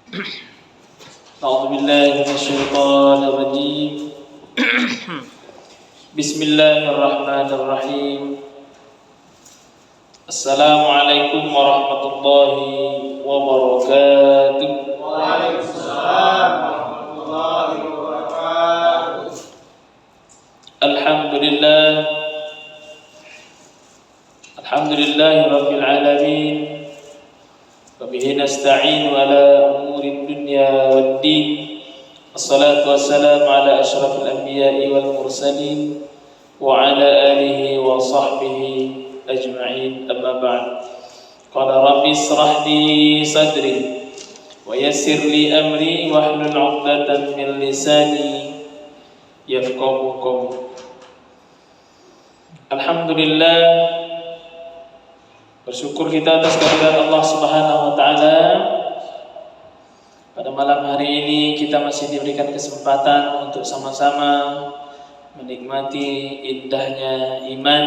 أعوذ بالله من الشيطان الرجيم بسم الله الرحمن الرحيم السلام عليكم ورحمة الله وبركاته. وعليكم السلام ورحمة الله وبركاته. الحمد لله رب العالمين وبه نستعين على أمور الدنيا والدين. الصلاة والسلام على أشرف الأنبياء والمرسلين وعلى آله وصحبه أجمعين. أما بعد. قال رب اشرح لي صدري ويسر لي أمري واحلل عقدة من لساني يفقهوا قولي. Alhamdulillah, bersyukur kita atas kehadiran Allah Subhanahu wa taala. Pada malam hari ini kita masih diberikan kesempatan untuk sama-sama menikmati indahnya iman,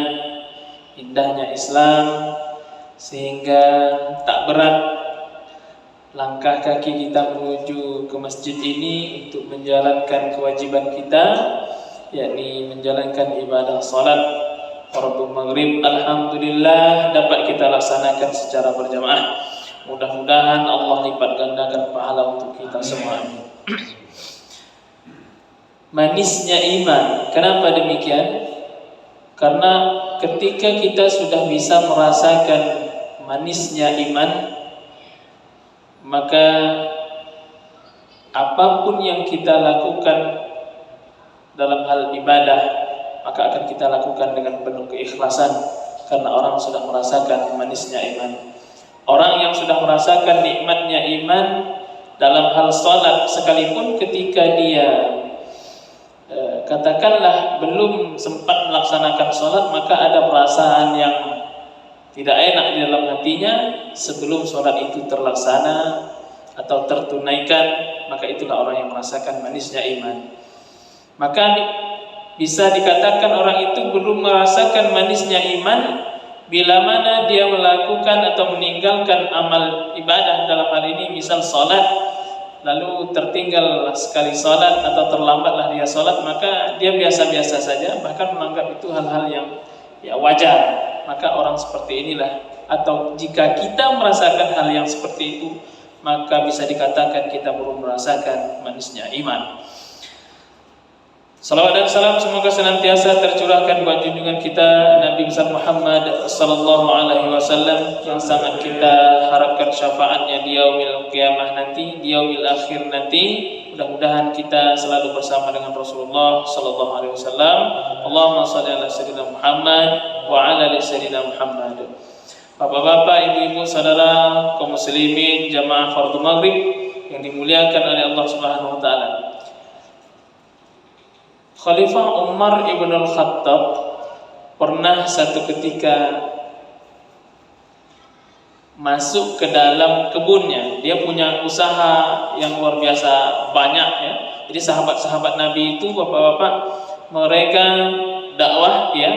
indahnya Islam, sehingga tak berat langkah kaki kita menuju ke masjid ini untuk menjalankan kewajiban kita, yakni menjalankan ibadah salat Fardhu Maghrib. Alhamdulillah dapat kita laksanakan secara berjamaah. Mudah-mudahan Allah lipat gandakan pahala untuk kita semua. Manisnya iman. Kenapa demikian? Karena ketika kita sudah bisa merasakan manisnya iman, maka apapun yang kita lakukan dalam hal ibadah maka akan kita lakukan dengan penuh keikhlasan, karena orang sudah merasakan manisnya iman. Orang yang sudah merasakan nikmatnya iman dalam hal salat, sekalipun ketika dia katakanlah belum sempat melaksanakan salat, maka ada perasaan yang tidak enak di dalam hatinya sebelum salat itu terlaksana atau tertunaikan, maka itulah orang yang merasakan manisnya iman. Maka bisa dikatakan orang itu belum merasakan manisnya iman bila mana dia melakukan atau meninggalkan amal ibadah, dalam hal ini misal salat, lalu tertinggal sekali salat atau terlambatlah dia salat, maka dia biasa-biasa saja, bahkan menganggap itu hal-hal yang wajar. Maka orang seperti inilah, atau jika kita merasakan hal yang seperti itu, maka bisa dikatakan kita belum merasakan manisnya iman. Salawat dan salam semoga senantiasa tercurahkan buat junjungan kita Nabi besar Muhammad sallallahu alaihi wasallam, yang sangat kita harapkan syafaatnya di yaumil qiyamah nanti, di yaumil akhir nanti. Mudah-mudahan kita selalu bersama dengan Rasulullah sallallahu alaihi wasallam. Allahumma shalli ala sayyidina Muhammad wa ala ali sayyidina Muhammad. Bapak-bapak, ibu-ibu, saudara kaum muslimin jamaah Fardhu Maghrib yang dimuliakan oleh Allah Subhanahu wa taala. Khalifah Umar ibn al-Khattab pernah satu ketika masuk ke dalam kebunnya. Dia punya usaha yang luar biasa banyak ya. Jadi sahabat-sahabat Nabi itu, bapak-bapak, mereka dakwah ya,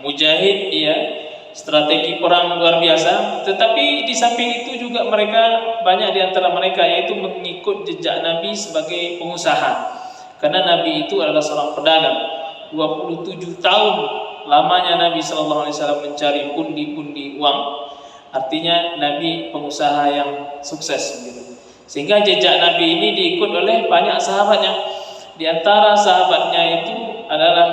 mujahid ya, strategi perang luar biasa. Tetapi di samping itu juga mereka, banyak di antara mereka yaitu mengikut jejak Nabi sebagai pengusaha. Karena Nabi itu adalah seorang pedagang. 27 tahun lamanya Nabi sallallahu alaihi wasallam mencari pundi-pundi uang. Artinya Nabi pengusaha yang sukses gitu. Sehingga jejak Nabi ini diikut oleh banyak sahabatnya. Di antara sahabatnya itu adalah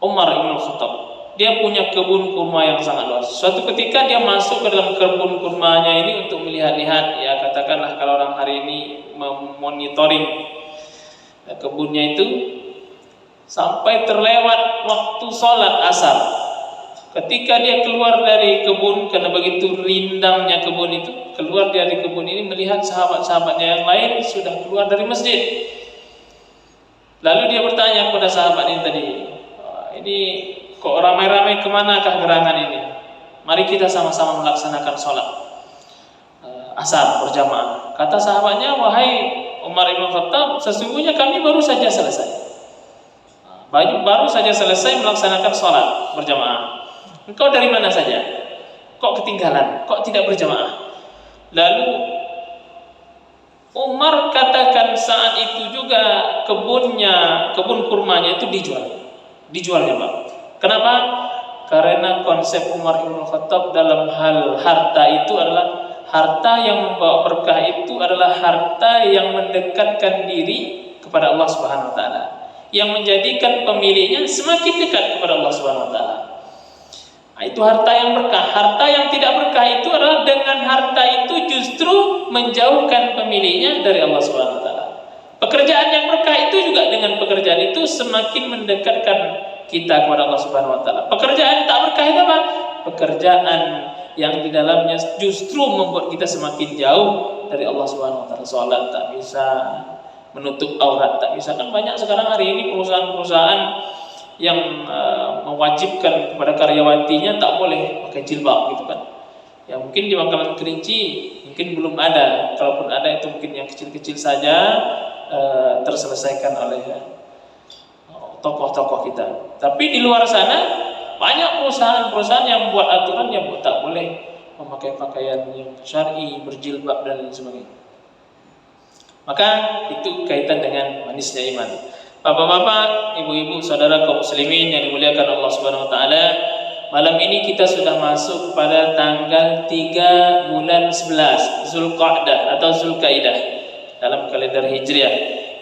Umar bin Khattab. Dia punya kebun kurma yang sangat luas. Suatu ketika dia masuk ke dalam kebun kurmanya ini untuk melihat-lihat, ya katakanlah kalau orang hari ini memonitoring kebunnya itu, sampai terlewat waktu sholat asar. Ketika dia keluar dari kebun, karena begitu rindangnya kebun itu, keluar dari kebun ini melihat sahabat-sahabatnya yang lain sudah keluar dari masjid. Lalu dia bertanya kepada sahabat ini tadi, ini kok ramai-ramai, kemanakah gerangan ini? Mari kita sama-sama melaksanakan sholat asar berjamaah. Kata sahabatnya, wahai Umar bin Khattab, sesungguhnya kami baru saja selesai. Baru saja selesai melaksanakan sholat berjamaah. Engkau dari mana saja? Kok ketinggalan? Kok tidak berjamaah? Lalu Umar katakan saat itu juga kebun kurmanya itu dijualnya Pak. Kenapa? Karena konsep Umar bin Khattab dalam hal harta itu adalah harta yang membawa berkah, itu adalah harta yang mendekatkan diri kepada Allah Subhanahu wa taala, yang menjadikan pemiliknya semakin dekat kepada Allah Subhanahu wa taala. Nah, itu harta yang berkah. Harta yang tidak berkah itu adalah dengan harta itu justru menjauhkan pemiliknya dari Allah Subhanahu wa taala. Pekerjaan yang berkah itu juga dengan pekerjaan itu semakin mendekatkan kita kepada Allah Subhanahu wa taala. Pekerjaan yang tak berkah itu apa? Pekerjaan yang di dalamnya justru membuat kita semakin jauh dari Allah Subhanahu wa taala. Salat tak bisa, menutup aurat tak bisa. Kan banyak sekarang hari ini perusahaan-perusahaan yang mewajibkan kepada karyawatinya tak boleh pakai jilbab gitu kan. Ya mungkin di Bangkalan Kerinci mungkin belum ada, kalaupun ada itu mungkin yang kecil-kecil saja, terselesaikan oleh tokoh-tokoh kita. Tapi di luar sana banyak perusahaan-perusahaan yang buat aturan yang tak boleh memakai pakaian yang syar'i, berjilbab dan lain sebagainya. Maka itu kaitan dengan manisnya iman. Bapak-bapak, ibu-ibu, saudara kaum muslimin yang dimuliakan Allah Subhanahu wa taala, malam ini kita sudah masuk pada tanggal 3 bulan 11 Zulqa'dah atau Zulkaidah dalam kalender Hijriah,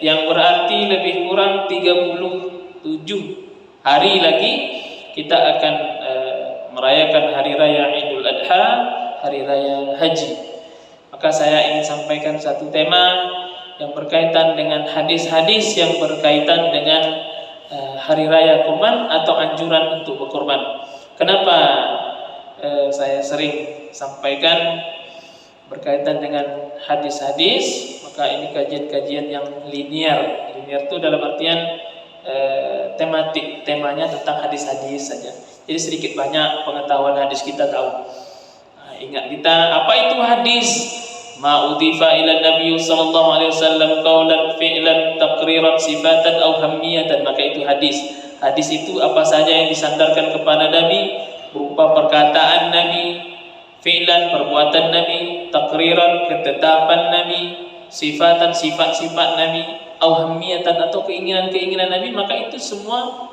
yang berarti lebih kurang 37 hari lagi kita akan merayakan hari raya Idul Adha, hari raya haji. Maka saya ingin sampaikan satu tema yang berkaitan dengan hadis-hadis yang berkaitan dengan hari raya kurban atau anjuran untuk berkurban. Kenapa saya sering sampaikan berkaitan dengan hadis-hadis? Maka ini kajian-kajian yang linear. Linear itu dalam artian tematik, temanya tentang hadis-hadis saja. Jadi sedikit banyak pengetahuan hadis kita tahu. Ingat kita, apa itu hadis? Ma udhifa ila Nabi sallallahu alaihi wasallam qaulan fi'lan taqriran sifatan aw hammiyatan, maka itu hadis. Hadis itu apa saja yang disandarkan kepada Nabi berupa perkataan Nabi, fi'lan perbuatan Nabi, taqriran ketetapan Nabi, sifatan sifat-sifat Nabi, aw hammiyatan atau keinginan-keinginan Nabi, maka itu semua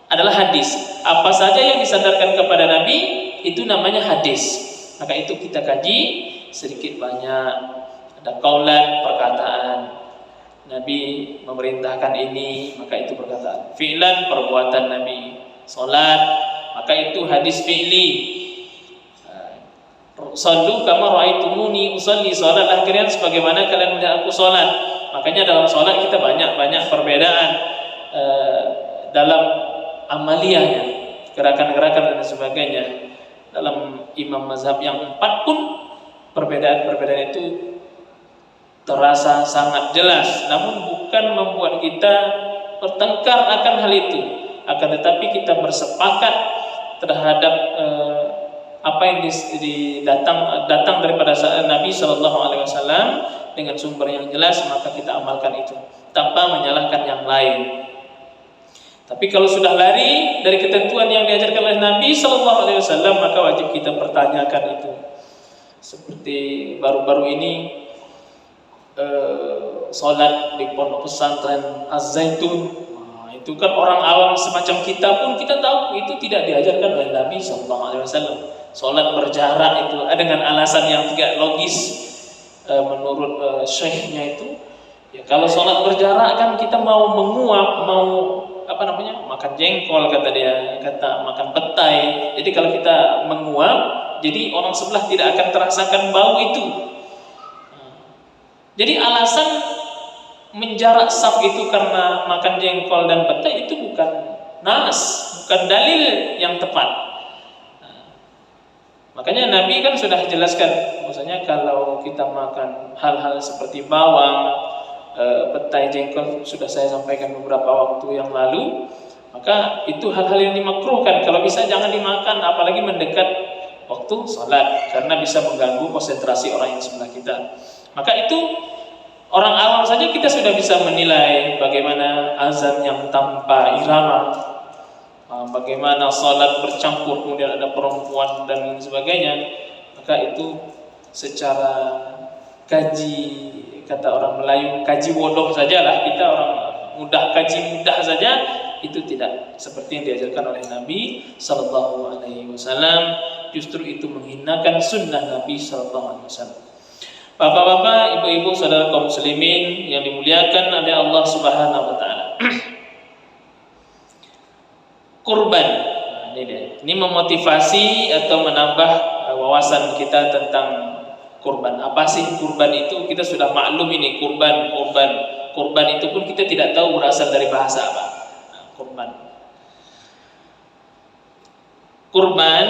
adalah hadis. Apa saja yang disandarkan kepada Nabi itu namanya hadis. Maka itu kita kaji sedikit banyak. Ada qaulan, perkataan Nabi memerintahkan ini, maka itu perkataan. Fi'lan, perbuatan Nabi. Salat, maka itu hadis fi'li. Sallu kama ra'aitumuni usalli, salatlah kalian sebagaimana kalian melihat aku salat. Makanya dalam salat kita banyak perbedaan dalam amaliyahnya, gerakan-gerakan dan sebagainya. Dalam imam mazhab yang 4 pun perbedaan-perbedaan itu terasa sangat jelas, namun bukan membuat kita bertengkar akan hal itu, akan tetapi kita bersepakat terhadap apa yang datang daripada Nabi Shallallahu Alaihi Wasallam dengan sumber yang jelas, maka kita amalkan itu tanpa menyalahkan yang lain. Tapi kalau sudah lari dari ketentuan yang diajarkan oleh Nabi Shallallahu Alaihi Wasallam, maka wajib kita pertanyakan itu. Seperti baru-baru ini sholat di pondok pesantren Az-Zaitun, itu kan orang awam semacam kita pun kita tahu itu tidak diajarkan oleh Nabi Shallallahu Alaihi Wasallam. Sholat berjarak itu dengan alasan yang tidak logis menurut syekhnya itu. Ya, kalau sholat berjarak kan kita mau menguap, mau makan jengkol makan petai. Jadi kalau kita menguap, jadi orang sebelah tidak akan terasakan bau itu. Jadi alasan menjarak saf itu karena makan jengkol dan petai itu bukan bukan dalil yang tepat. Makanya Nabi kan sudah jelaskan, maksudnya kalau kita makan hal-hal seperti bawang, petai, jengkol, sudah saya sampaikan beberapa waktu yang lalu, maka itu hal-hal yang dimakruhkan. Kalau bisa jangan dimakan, apalagi mendekat waktu sholat, karena bisa mengganggu konsentrasi orang yang sebelah kita. Maka itu orang awam saja kita sudah bisa menilai bagaimana azan yang tanpa irama, bagaimana sholat bercampur kemudian ada perempuan dan sebagainya. Maka itu secara kaji kata orang Melayu, kaji bodoh sajalah, kita orang mudah kaji mudah saja, itu tidak seperti yang diajarkan oleh Nabi sallallahu alaihi wasallam. Justru itu menghinakan sunnah Nabi sallallahu alaihi wasallam. Bapak-bapak, ibu-ibu, saudara kaum muslimin yang dimuliakan oleh Allah Subhanahu wa taala. Kurban. Nah, ini dia. Ini memotivasi atau menambah wawasan kita tentang kurban. Apa sih kurban itu? Kita sudah maklum ini kurban. Kurban itu pun kita tidak tahu berasal dari bahasa apa. Nah, kurban. Kurban,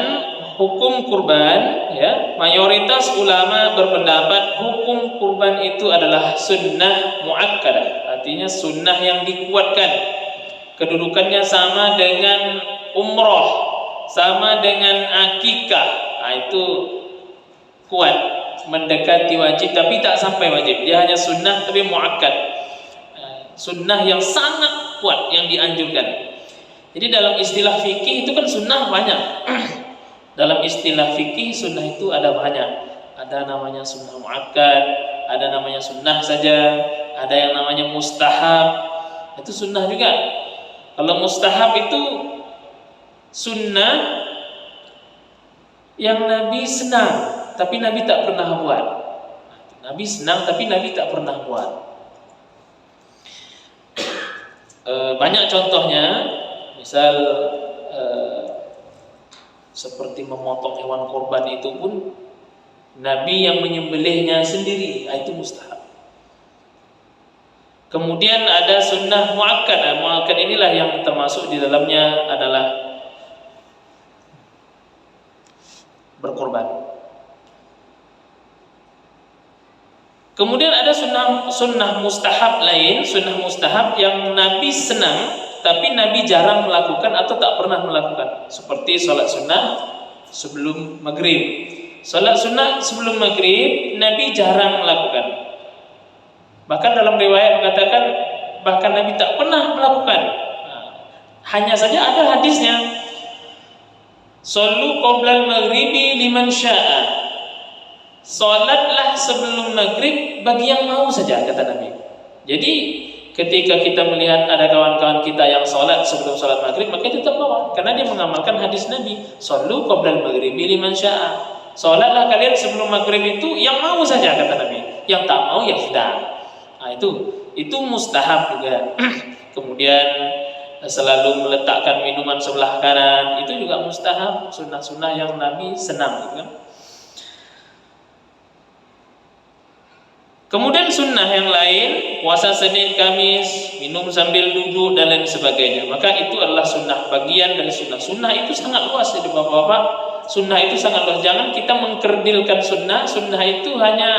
hukum kurban, ya, mayoritas ulama berpendapat hukum kurban itu adalah sunnah muakkadah, artinya sunnah yang dikuatkan. Kedudukannya sama dengan umroh, sama dengan akikah. Nah, itu kuat, mendekati wajib tapi tak sampai wajib. Dia hanya sunnah tapi muakkad. Sunnah yang sangat kuat yang dianjurkan. Jadi dalam istilah fikih itu kan sunnah banyak. Dalam istilah fikih sunnah itu ada banyak. Ada namanya sunnah muakkad, ada namanya sunnah saja, ada yang namanya mustahab. Itu sunnah juga. Kalau mustahab itu sunnah yang Nabi senang tapi Nabi tak pernah buat. Nabi senang tapi Nabi tak pernah buat. Banyak contohnya. Misal seperti memotong hewan korban itu pun Nabi yang menyembelihnya sendiri, itu mustahab. Kemudian ada sunnah muakkad. Muakkad inilah yang termasuk di dalamnya adalah berkorban. Kemudian ada sunnah mustahab lain, sunnah mustahab yang Nabi senang tapi Nabi jarang melakukan atau tak pernah melakukan. Seperti sholat sunnah sebelum maghrib. Sholat sunnah sebelum maghrib Nabi jarang melakukan. Bahkan dalam riwayat mengatakan bahkan Nabi tak pernah melakukan. Hanya saja ada hadisnya. Shollu qoblal maghribi liman syaa. Salatlah sebelum maghrib bagi yang mau saja, kata Nabi. Jadi ketika kita melihat ada kawan-kawan kita yang salat sebelum salat maghrib, maka tetap bawa, karena dia mengamalkan hadis Nabi. Shollu qoblal maghribi liman syaa. Salatlah kalian sebelum maghrib itu yang mau saja, kata Nabi. Yang tak mau ya sudah. Nah, itu mustahab juga. Kemudian selalu meletakkan minuman sebelah kanan, itu juga mustahab, sunnah-sunnah yang Nabi senang, gitu kan. Kemudian sunnah yang lain, puasa Senin Kamis, minum sambil duduk dan lain sebagainya. Maka itu adalah sunnah, bagian dari sunnah. Sunnah itu sangat luas, jadi bapak-bapak. Sunnah itu sangat luas. Jangan kita mengkerdilkan sunnah. Sunnah itu hanya,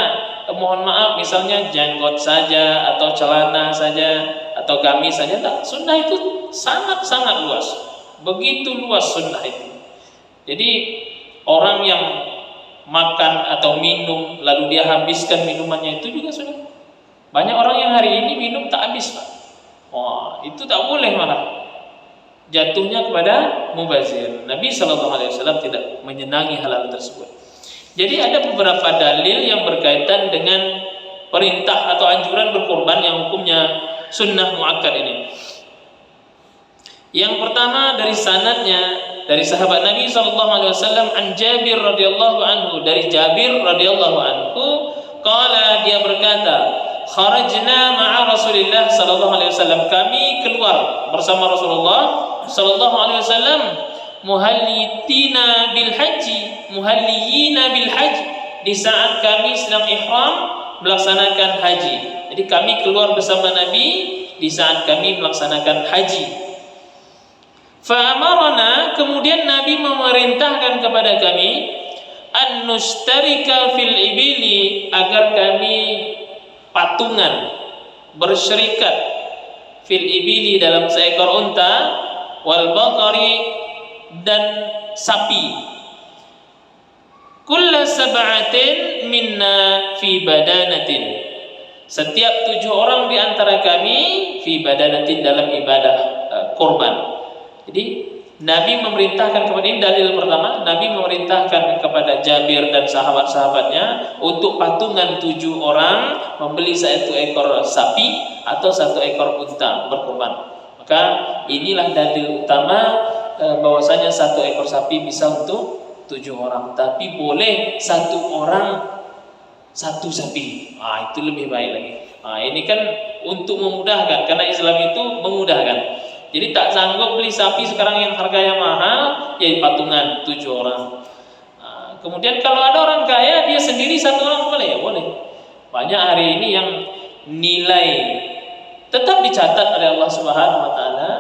mohon maaf, misalnya jenggot saja atau celana saja atau gamis saja. Tak. Sunnah itu sangat-sangat luas. Begitu luas sunnah itu. Jadi orang yang makan atau minum lalu dia habiskan minumannya itu juga sudah. Banyak orang yang hari ini minum tak habis, Pak. Wah, itu tak boleh, malah jatuhnya kepada mubazir. Nabi SAW tidak menyenangi hal-hal tersebut. Jadi ada beberapa dalil yang berkaitan dengan perintah atau anjuran berkorban yang hukumnya sunnah muakkad ini. Yang pertama dari sanadnya, dari sahabat Nabi SAW, an Jabir radhiyallahu anhu, dari Jabir radhiyallahu anhu, qala, dia berkata, kharajna ma'a Rasulillah sallallahu alaihi wasallam, kami keluar bersama Rasulullah sallallahu alaihi wasallam, muhalliyina bil haji, di saat kami sedang ihram melaksanakan haji. Jadi kami keluar bersama Nabi di saat kami melaksanakan haji. Fa'amarana, kemudian Nabi memerintahkan kepada kami, an nustarika fil ibili, agar kami patungan, bersyirikat, fil ibili, dalam seekor unta, wal baqari, dan sapi, kulla sab'atin minna fi badanatin, setiap 7 orang di antara kami, fi badanatin, dalam ibadah korban. Jadi Nabi memerintahkan kepada, ini dalil pertama, Nabi memerintahkan kepada Jabir dan sahabat-sahabatnya untuk patungan 7 orang membeli 1 ekor sapi atau 1 ekor unta berkurban. Maka inilah dalil utama bahwasanya 1 ekor sapi bisa untuk 7 orang, tapi boleh 1 orang 1 sapi. Itu lebih baik lagi. Ini kan untuk memudahkan, karena Islam itu memudahkan. Jadi tak sanggup beli sapi sekarang yang harganya mahal, ya patungan 7 orang. Kemudian kalau ada orang kaya dia sendiri 1 orang boleh, ya boleh. Banyak hari ini yang nilai tetap dicatat oleh Allah Subhanahu wa taala,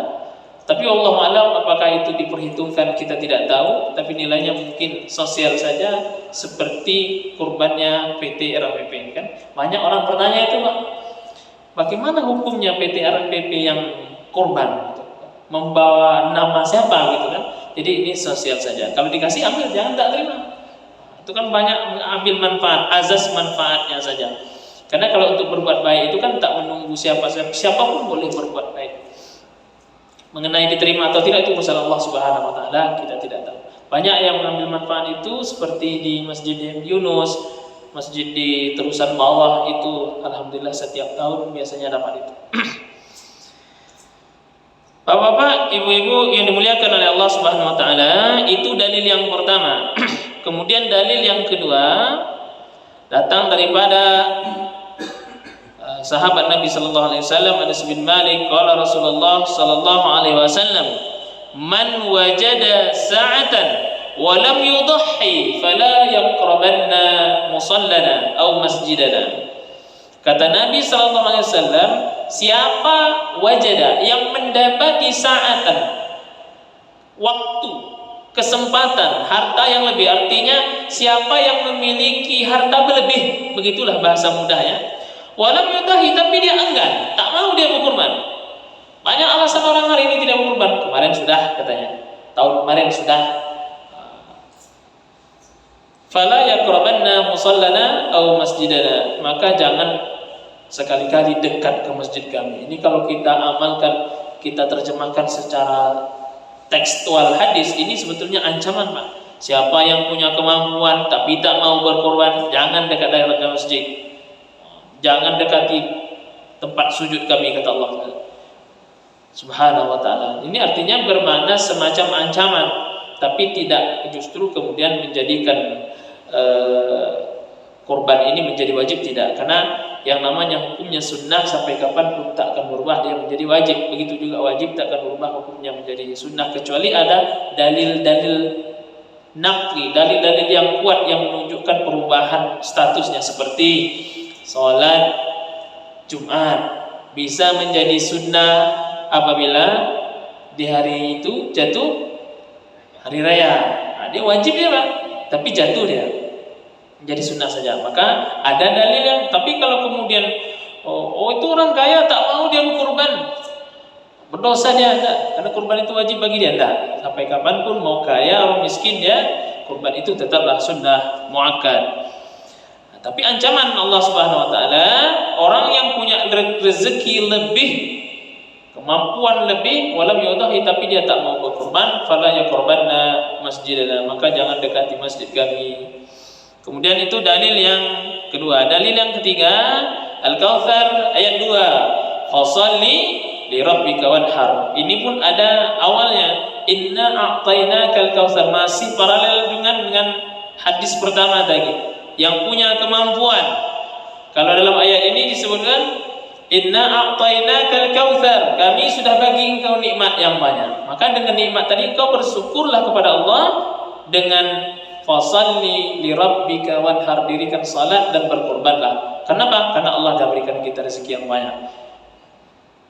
tapi Allah alam apakah itu diperhitungkan kita tidak tahu, tapi nilainya mungkin sosial saja, seperti kurbannya PT RPP kan. Banyak orang bertanya itu, Pak, bagaimana hukumnya PT RPP yang kurban? Membawa nama siapa gitu kan. Jadi ini sosial saja. Kalau dikasih ambil, jangan tak terima. Itu kan banyak ambil manfaat, azas manfaatnya saja. Karena kalau untuk berbuat baik itu kan tak menunggu siapapun boleh berbuat baik. Mengenai diterima atau tidak itu urusan Allah Subhanahu wa taala, kita tidak tahu. Banyak yang mengambil manfaat itu seperti di Masjid Yunus, masjid di terusan bawah itu, alhamdulillah setiap tahun biasanya dapat itu. Bapak-bapak, ibu-ibu yang dimuliakan oleh Allah Subhanahu wa taala, itu dalil yang pertama. Kemudian dalil yang kedua datang daripada sahabat Nabi sallallahu alaihi wasallam, Anas bin Malik, qala Rasulullah sallallahu alaihi wasallam, "Man wajada sa'atan wa lam yudhi fala yaqrabanna musallana aw masjidana." Kata Nabi sallallahu alaihi wasallam, siapa wajada yang mendapati sa'atan, waktu, kesempatan, harta yang lebih, artinya siapa yang memiliki harta berlebih, begitulah bahasa mudahnya. Walam yutahi, tapi dia enggan, tak mau dia berkurban. Banyak alasan orang hari ini tidak berkurban. Kemarin sudah katanya, tahun kemarin sudah. Fala yaqrabanna musallana aw masjidana, maka jangan sekali-kali dekat ke masjid kami. Ini kalau kita amalkan, kita terjemahkan secara tekstual hadis, ini sebetulnya ancaman, Pak. Siapa yang punya kemampuan tapi tak mau berkorban, jangan dekat-dekat ke masjid. Jangan dekati tempat sujud kami, kata Allah Subhanahu wa taala. Ini artinya bermakna semacam ancaman, tapi tidak justru kemudian menjadikan korban ini menjadi wajib, tidak. Karena yang namanya hukumnya sunnah sampai kapan pun tak akan berubah, dia menjadi wajib. Begitu juga wajib tak akan berubah hukumnya menjadi sunnah, kecuali ada dalil-dalil naqli, dalil-dalil yang kuat yang menunjukkan perubahan statusnya, seperti sholat Jumat bisa menjadi sunnah apabila di hari itu jatuh hari raya. Dia wajib ya, Pak, tapi jatuh dia jadi sunnah saja. Maka ada dalil yang, tapi kalau kemudian itu orang kaya tak mau dia berkurban, berdosa dia, enggak, karena kurban itu wajib bagi dia, enggak. Sampai kapanpun mau kaya atau miskin dia, kurban itu tetaplah sunnah muakkad. Tapi ancaman Allah Subhanahu wa taala, orang yang punya rezeki lebih, kemampuan lebih, walam yudahi, tapi dia tak mau berkurban, fala yaqrabanna masjidana, maka jangan dekati masjid kami. Kemudian itu dalil yang kedua. Dalil yang ketiga, Al-Kautsar ayat 2, fasalli li rabbika wanhar. Ini pun ada awalnya, inna a'tainakal kautsar, masih paralel dengan hadis pertama tadi. Yang punya kemampuan, kalau dalam ayat ini disebutkan inna a'tainakal kautsar, kami sudah bagi engkau nikmat yang banyak. Maka dengan nikmat tadi engkau bersyukurlah kepada Allah dengan fasalli li rabbika wanhar, dirikan salat dan berkorbanlah. Kenapa? Karena Allah dah berikan kita rezeki yang banyak.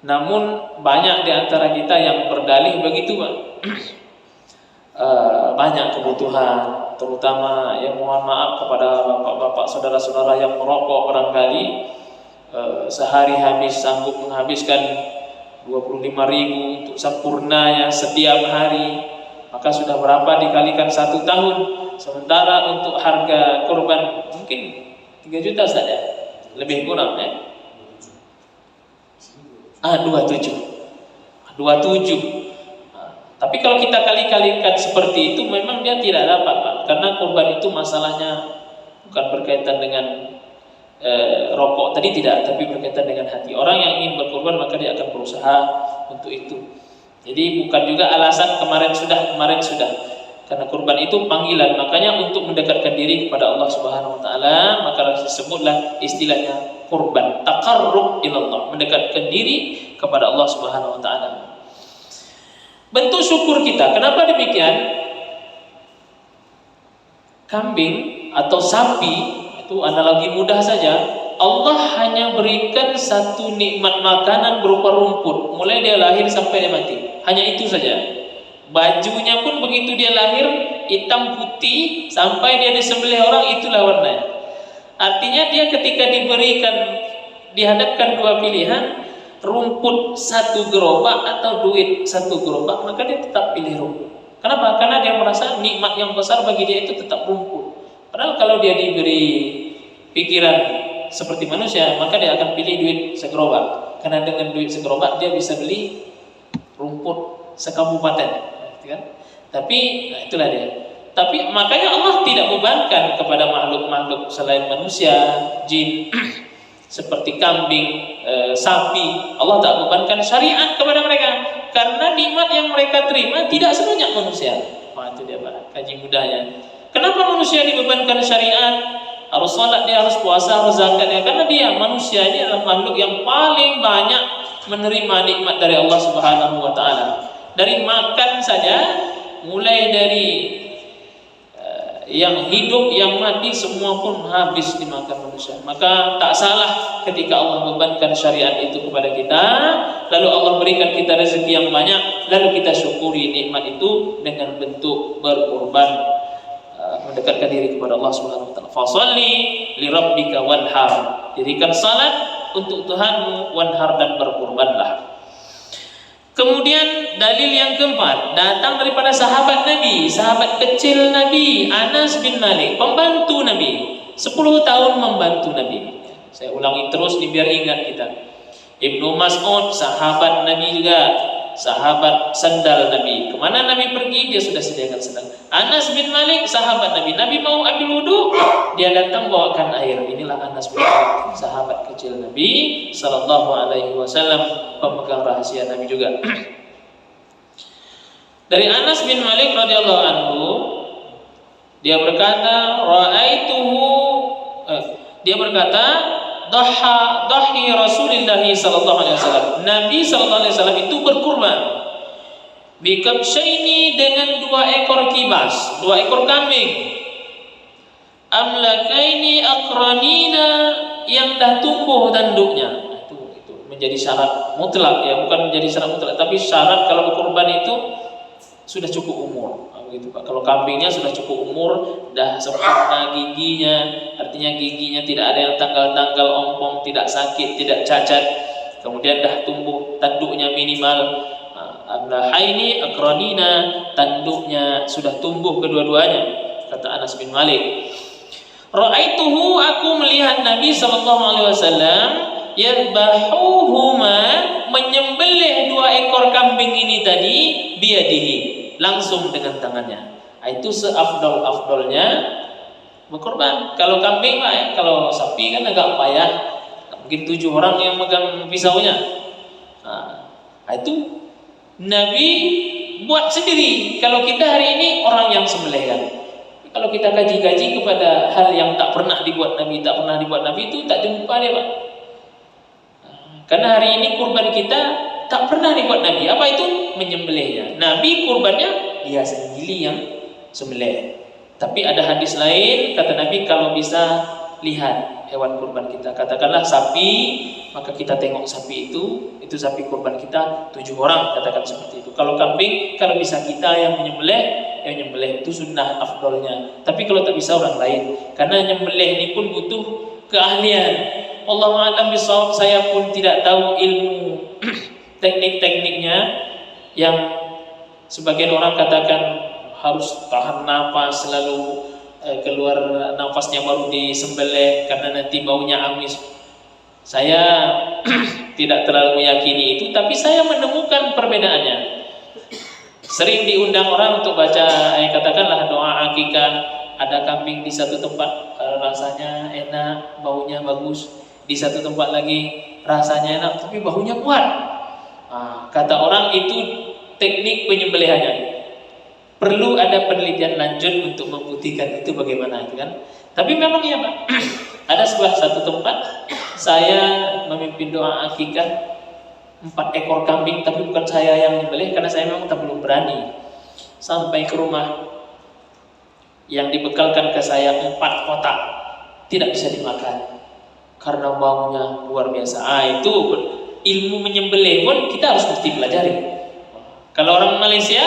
Namun banyak di antara kita yang berdalih begitu, Pak. Banyak kebutuhan, terutama yang mohon maaf kepada bapak-bapak, saudara-saudara yang merokok, barangkali sehari habis sanggup menghabiskan 25.000 untuk sempurnanya setiap hari, maka sudah berapa dikalikan 1 tahun. Sementara untuk harga kurban mungkin 3 juta saja, lebih kurang ya. 27. Tapi kalau kita kali-kalikan seperti itu, memang dia tidak dapat, Pak. Karena kurban itu masalahnya bukan berkaitan dengan rokok tadi, tidak, tapi berkaitan dengan hati. Orang yang ingin berkurban maka dia akan berusaha untuk itu. Jadi bukan juga alasan kemarin sudah. Karena kurban itu panggilan, makanya untuk mendekatkan diri kepada Allah Subhanahu wa taala, maka disebutlah istilahnya kurban, taqarrub ilallah, mendekatkan diri kepada Allah Subhanahu wa taala. Bentuk syukur kita. Kenapa demikian? Kambing atau sapi itu analogi mudah saja. Allah hanya berikan satu nikmat makanan berupa rumput, mulai dia lahir sampai dia mati. Hanya itu saja. Bajunya pun begitu dia lahir hitam putih sampai dia disembelih orang, itulah warnanya. Artinya dia ketika dihadapkan dua pilihan, rumput satu gerobak atau duit satu gerobak, maka dia tetap pilih rumput. Kenapa? Karena dia merasa nikmat yang besar bagi dia itu tetap rumput. Padahal kalau dia diberi pikiran seperti manusia, maka dia akan pilih duit segerobak. Karena dengan duit segerobak dia bisa beli rumput sekabupaten. Kan? Tapi itulah dia. Tapi makanya Allah tidak bebankan kepada makhluk-makhluk selain manusia, jin, seperti kambing, sapi. Allah tak bebankan syariat kepada mereka karena nikmat yang mereka terima tidak sebanyak manusia. Itu dia, Pak, kaji mudahnya. Kenapa manusia dibebankan syariat? Harus salat dia, harus puasa, harus zakat dia. Karena dia manusia ini adalah makhluk yang paling banyak menerima nikmat dari Allah Subhanahu wa taala. Dari makan saja, mulai dari yang hidup, yang mati, semua pun habis dimakan manusia. Maka tak salah ketika Allah membebankan syariat itu kepada kita, lalu Allah berikan kita rezeki yang banyak, lalu kita syukuri nikmat itu dengan bentuk berkorban, mendekatkan diri kepada Allah Subhanahu wa taala. Fasholli li rabbika wanhar. Dirikan salat untuk Tuhanmu, wanhar, dan berkorbanlah. Kemudian dalil yang keempat datang daripada sahabat Nabi, sahabat kecil Nabi, Anas bin Malik, pembantu Nabi, 10 tahun membantu Nabi. Saya ulangi terus nih biar ingat kita. Ibnu Mas'ud, sahabat Nabi juga, sahabat sandal Nabi. Kemana Nabi pergi, dia sudah sediakan sandal. Anas bin Malik, sahabat Nabi. Nabi mau ambil wudu, dia datang bawakan air. Inilah Anas bin Malik, sahabat kecil Nabi sallallahu alaihi wasallam, pemegang rahasia Nabi juga. Dari Anas bin Malik radhiyallahu anhu, dia berkata, dia berkata, Dhahi Rasulullah sallallahu alaihi wasallam. Nabi sallallahu alaihi wasallam itu berkurban bikabsyaini, dengan 2 ekor kibas, 2 ekor kambing, amlakaini aqranina, yang dah tumbuh tanduknya. Itu menjadi syarat mutlak, ya, bukan menjadi syarat mutlak, tapi syarat kalau berkurban itu sudah cukup umur. Begitu, Pak. Kalau kambingnya sudah cukup umur, dah sempurna giginya, artinya giginya tidak ada yang tanggal-tanggal, ompong, tidak sakit, tidak cacat. Kemudian dah tumbuh tanduknya minimal amlahaini aqranina, tanduknya sudah tumbuh kedua-duanya, kata Anas bin Malik. Ra'aituhu, aku melihat Nabi sallallahu alaihi wasallam yadbahuhuma, menyembelih 2 ekor kambing ini tadi, biyadihi, langsung dengan tangannya. Itu seafdol-afdolnya berkorban. Kalau kambing, Pak, ya. Kalau sapi kan agak payah, mungkin 7 orang yang megang pisaunya. Itu Nabi buat sendiri. Kalau kita hari ini orang yang sembelihkan. Kalau kita kaji-kaji kepada hal yang tak pernah dibuat Nabi, itu tak jumpa dia, Pak. Karena hari ini kurban kita tak pernah dibuat Nabi. Apa itu? Menyembelihnya. Nabi kurbannya dia sendiri yang sembelih. Tapi ada hadis lain, kata Nabi, kalau bisa lihat hewan kurban kita, katakanlah sapi, maka kita tengok sapi itu sapi kurban kita 7 orang, katakan seperti itu. Kalau kambing, kalau bisa kita yang menyembelih itu sunnah afdolnya. Tapi kalau tak bisa orang lain, karena menyembelih ini pun butuh keahlian. Allahu a'lam bishawab, saya pun tidak tahu ilmu teknik-tekniknya, yang sebagian orang katakan harus tahan nafas, selalu keluar nafasnya baru disembelih karena nanti baunya amis. Saya tidak terlalu meyakini itu, tapi saya menemukan perbedaannya. Sering diundang orang untuk baca, katakanlah doa akikah. Ada kambing di satu tempat rasanya enak, baunya bagus. Di satu tempat lagi rasanya enak, tapi baunya kuat. Kata orang itu teknik penyembelihannya. Perlu ada penelitian lanjut untuk membuktikan itu bagaimana, kan? Tapi memang ya Pak, ada satu tempat saya memimpin doa akikah 4 ekor kambing, tapi bukan saya yang menyembelih karena saya memang belum berani. Sampai ke rumah yang dibekalkan ke saya 4 kotak, tidak bisa dimakan karena baunya luar biasa. Itu ilmu menyembelih pun kita harus mesti pelajari. Kalau orang Malaysia,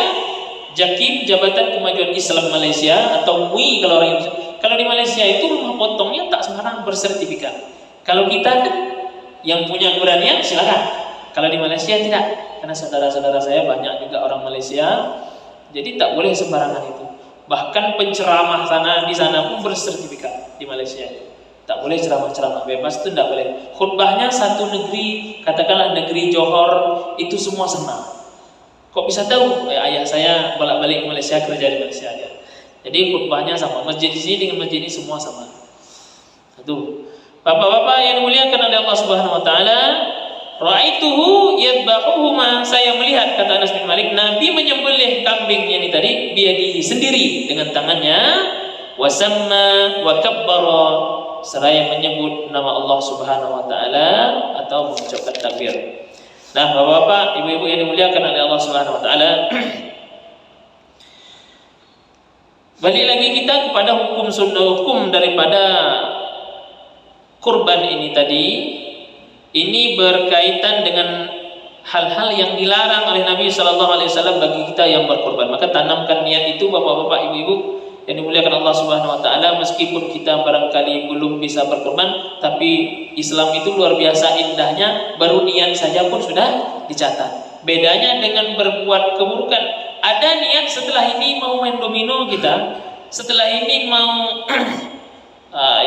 JAKIM, Jabatan Kemajuan Islam Malaysia, atau MUI kalau orang Indonesia. Kalau di Malaysia itu rumah potongnya tak sembarang bersertifikat. Kalau kita kan yang punya keberanian silakan. Kalau di Malaysia tidak, karena saudara-saudara saya banyak juga orang Malaysia, jadi tak boleh sembarangan itu. Bahkan penceramah di sana pun bersertifikat di Malaysia. Tak boleh ceramah-ceramah bebas, itu tidak boleh. Khutbahnya satu negeri, katakanlah negeri Johor, itu semua sama. Kok bisa tahu? Ayah saya bolak-balik ke Malaysia, kerja di Malaysia aja. Jadi khutbahnya sama. Masjid di sini dengan masjid ini semua sama. Itu. Bapak-bapak yang dimuliakan oleh Allah Subhanahu wa taala, ra'aituhu yadbahuhuma, saya melihat, kata Anas bin Malik, Nabi menyembelih kambingnya ini tadi biadihi, sendiri dengan tangannya, wasamma wa kabbara, seraya menyebut nama Allah Subhanahu wa taala atau mengucapkan takbir. Nah, bapak-bapak, ibu-ibu yang dimuliakan oleh Allah Subhanahu wa taala, balik lagi kita kepada hukum sunnah, hukum daripada kurban ini tadi. Ini berkaitan dengan hal-hal yang dilarang oleh Nabi sallallahu alaihi wasallam bagi kita yang berkurban. Maka tanamkan niat itu bapak-bapak, ibu-ibu yang dimuliakan Allah Subhanahu wa taala. Meskipun kita barangkali belum bisa berkurban, tapi Islam itu luar biasa indahnya, baru niat saja pun sudah dicatat. Bedanya dengan berbuat keburukan, ada niat setelah ini mau main domino kita, setelah ini mau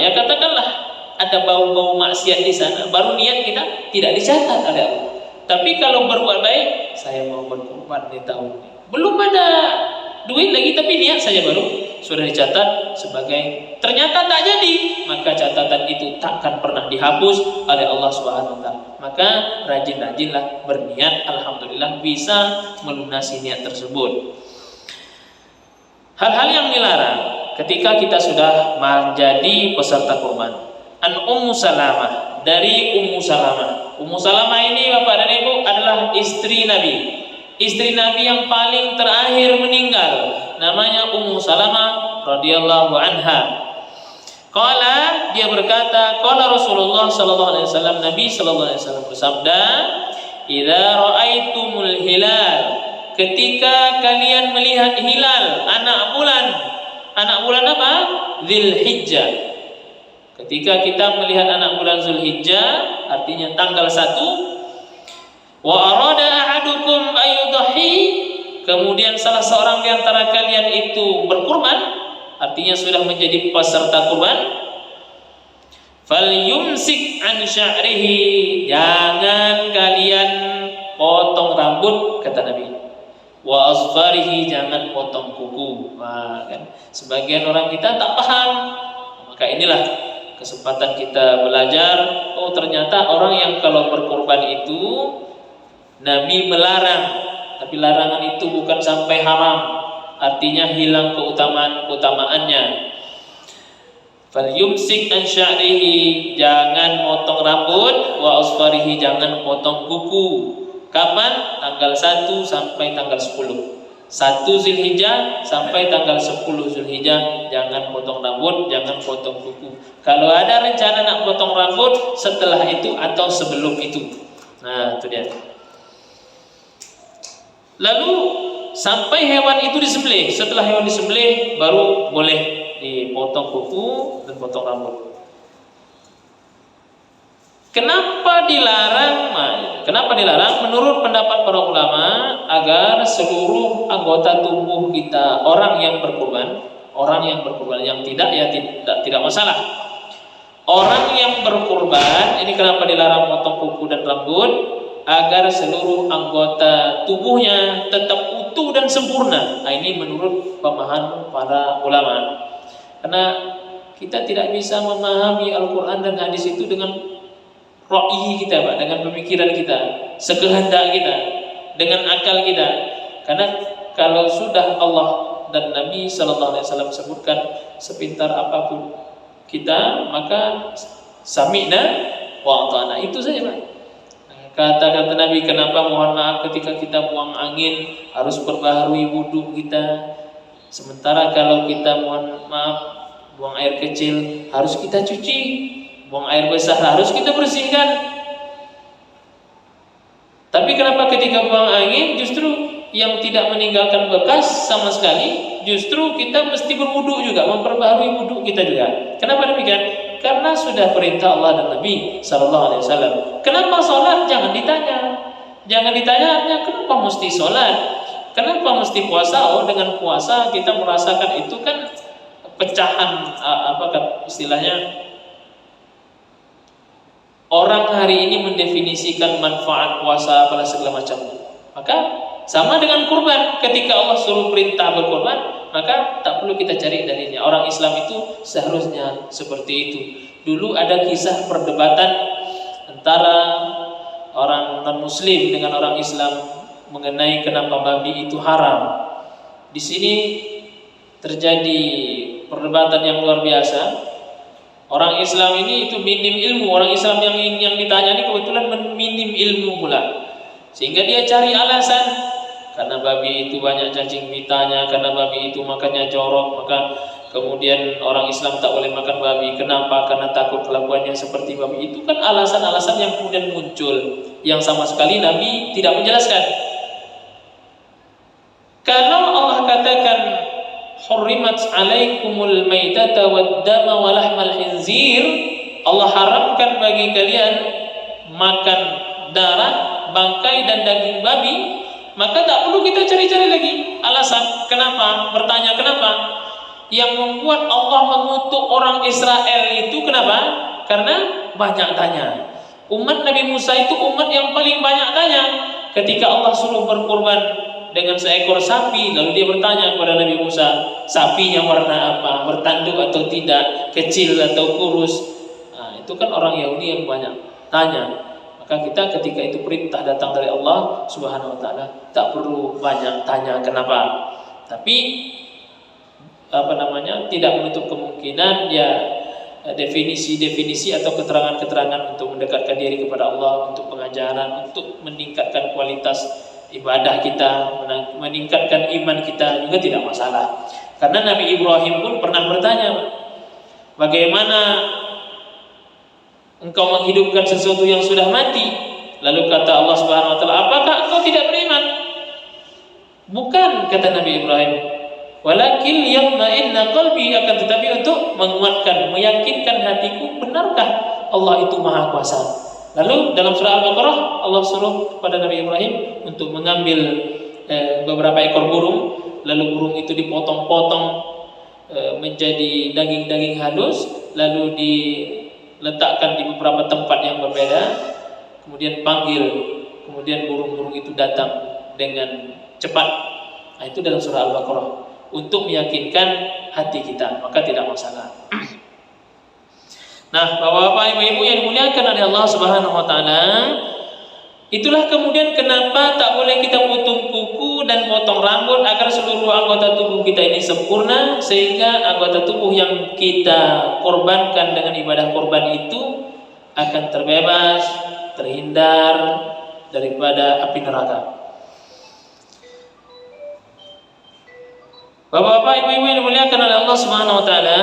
ya katakanlah ada bau-bau maksiat di sana, baru niat kita tidak dicatat oleh Allah. Tapi kalau berbuat baik, saya mau berkorban di tahun ini, belum ada duit lagi, tapi niat saja baru sudah dicatat sebagai, ternyata tak jadi, maka catatan itu takkan pernah dihapus oleh Allah Subhanahu wa taala. Maka rajin-rajinlah berniat, alhamdulillah bisa melunasi niat tersebut. Hal-hal yang dilarang ketika kita sudah menjadi peserta kurban. An Ummu Salamah, dari Ummu Salamah. Ummu Salamah ini Bapak dan Ibu adalah istri Nabi. Istri Nabi yang paling terakhir meninggal, namanya Ummu Salamah radhiyallahu anha. Qala, dia berkata, qala Rasulullah sallallahu alaihi wasallam, Nabi sallallahu alaihi wasallam bersabda, "Idza ra'aitumul hilal," ketika kalian melihat hilal, anak bulan apa? Dzulhijjah. Ketika kita melihat anak bulan Zulhijjah, artinya tanggal 1, wa arada ahadukum ayudhi, kemudian salah seorang di antara kalian itu berkurban, artinya sudah menjadi peserta kurban, falyumsik an sya'rihi, jangan kalian potong rambut, kata Nabi. Wa azfarihi, jangan potong kuku. Kan? Sebagian orang kita tak paham, maka inilah kesempatan kita belajar. Oh, ternyata orang yang kalau berkorban itu Nabi melarang, tapi larangan itu bukan sampai haram, artinya hilang keutamaannya. Falyumsik an sya'rihi, jangan potong rambut, wa asfarihi, jangan potong kuku. Kapan? Tanggal 1 sampai tanggal 10. 1 Zulhijjah sampai tanggal 10 Zulhijjah, jangan potong rambut, jangan potong kuku. Kalau ada rencana nak potong rambut, setelah itu atau sebelum itu. Nah, itu dia. Lalu sampai hewan itu disembelih. Setelah hewan disembelih, baru boleh dipotong kuku dan potong rambut. Kenapa dilarang? Kenapa dilarang? Menurut pendapat para ulama, agar seluruh anggota tubuh kita, orang yang berkurban, yang tidak ya tidak masalah. Orang yang berkurban ini kenapa dilarang potong kuku dan rambut? agar seluruh anggota tubuhnya tetap utuh dan sempurna. Nah, ini menurut pemahaman para ulama. Karena kita tidak bisa memahami Al-Quran dan hadis itu dengan ra'yi kita, Pak, dengan pemikiran kita, sekehendak kita, dengan akal kita. Karena kalau sudah Allah dan Nabi Sallallahu Alaihi Wasallam sebutkan, sepintar apapun kita, maka sami'na wa ata'na, itu saja, Pak. Kata-kata Nabi, kenapa mohon maaf ketika kita buang angin harus perbaharui wudhu kita, sementara kalau kita mohon maaf buang air kecil harus kita cuci, buang air besar harus kita bersihkan. Tapi kenapa ketika buang angin justru yang tidak meninggalkan bekas sama sekali, justru kita mesti berwudu juga, memperbaharui wudu kita juga. Kenapa demikian? Karena sudah perintah Allah dan Nabi Sallallahu Alaihi Wasallam. Kenapa sholat? Jangan ditanya. Jangan ditanya kenapa mesti sholat, kenapa mesti puasa. Oh, dengan puasa kita merasakan itu kan pecahan, apa istilahnya, orang hari ini mendefinisikan manfaat puasa pada segala macam. Maka sama dengan kurban, ketika Allah suruh perintah berkurban, maka tak perlu kita cari dalilnya. Orang Islam itu seharusnya seperti itu. Dulu ada kisah perdebatan antara orang non-Muslim dengan orang Islam mengenai kenapa babi itu haram. Di sini terjadi perdebatan yang luar biasa. Orang Islam ini itu minim ilmu. Orang Islam yang ditanya ini kebetulan minim ilmu pula, sehingga dia cari alasan. Karena babi itu banyak cacing pitanya, karena babi itu makannya jorok, maka kemudian orang Islam tak boleh makan babi. Kenapa? Karena takut kelakuannya seperti babi. Itu kan alasan-alasan yang kemudian muncul, yang sama sekali Nabi tidak menjelaskan. Kalau Allah katakan hurrimat alaikumul maitata waddama walahmal khinzir, Allah haramkan bagi kalian makan darah, bangkai dan daging babi, maka tak perlu kita cari-cari lagi alasan. Kenapa? Bertanya kenapa? Yang membuat Allah mengutuk orang Israel itu kenapa? Karena banyak tanya. Umat Nabi Musa itu umat yang paling banyak tanya. Ketika Allah suruh berkorban dengan seekor sapi, lalu dia bertanya kepada Nabi Musa, sapinya warna apa, bertanduk atau tidak, kecil atau kurus. Nah, itu kan orang Yahudi yang banyak tanya. Maka kita ketika itu perintah datang dari Allah Subhanahu wa taala, tak perlu banyak tanya kenapa. Tapi tidak menutup kemungkinan ya definisi-definisi atau keterangan-keterangan untuk mendekatkan diri kepada Allah, untuk pengajaran, untuk meningkatkan kualitas ibadah kita, meningkatkan iman kita juga tidak masalah. Karena Nabi Ibrahim pun pernah bertanya, bagaimana engkau menghidupkan sesuatu yang sudah mati? Lalu kata Allah Subhanahu wa taala, apakah engkau tidak beriman? Bukan, kata Nabi Ibrahim, walakin yatma'inna qalbi, akan tetapi untuk menguatkan, meyakinkan hatiku, benarkah Allah itu Maha Kuasa. Lalu dalam surah Al-Baqarah Allah suruh kepada Nabi Ibrahim untuk mengambil beberapa ekor burung, lalu burung itu dipotong-potong menjadi daging-daging halus, lalu diletakkan di beberapa tempat yang berbeda, kemudian panggil, kemudian burung-burung itu datang dengan cepat. Nah, itu dalam surah Al-Baqarah untuk meyakinkan hati kita, maka tidak masalah. Nah, bapak-bapak, ibu-ibu yang dimuliakan oleh Allah Subhanahu wa taala, itulah kemudian kenapa tak boleh kita potong kuku dan potong rambut, agar seluruh anggota tubuh kita ini sempurna, sehingga anggota tubuh yang kita korbankan dengan ibadah korban itu akan terbebas, terhindar daripada api neraka. Bapak-bapak, ibu-ibu yang dimuliakan oleh Allah Subhanahu wa taala,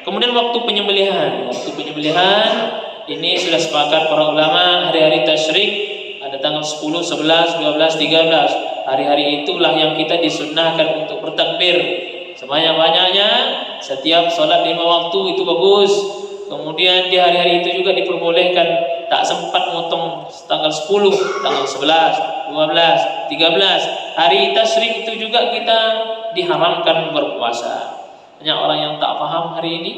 kemudian waktu penyembelihan ini sudah sepakat para ulama, hari-hari tasyrik ada tanggal 10, 11, 12, 13. Hari-hari itulah yang kita disunnahkan untuk bertakbir sebanyak-banyaknya. Setiap sholat 5 waktu itu bagus. Kemudian di hari-hari itu juga diperbolehkan, tak sempat motong tanggal 10, tanggal 11, 12, 13. Hari tasyrik itu juga kita diharamkan berpuasa. Banyak orang yang tak paham hari ini,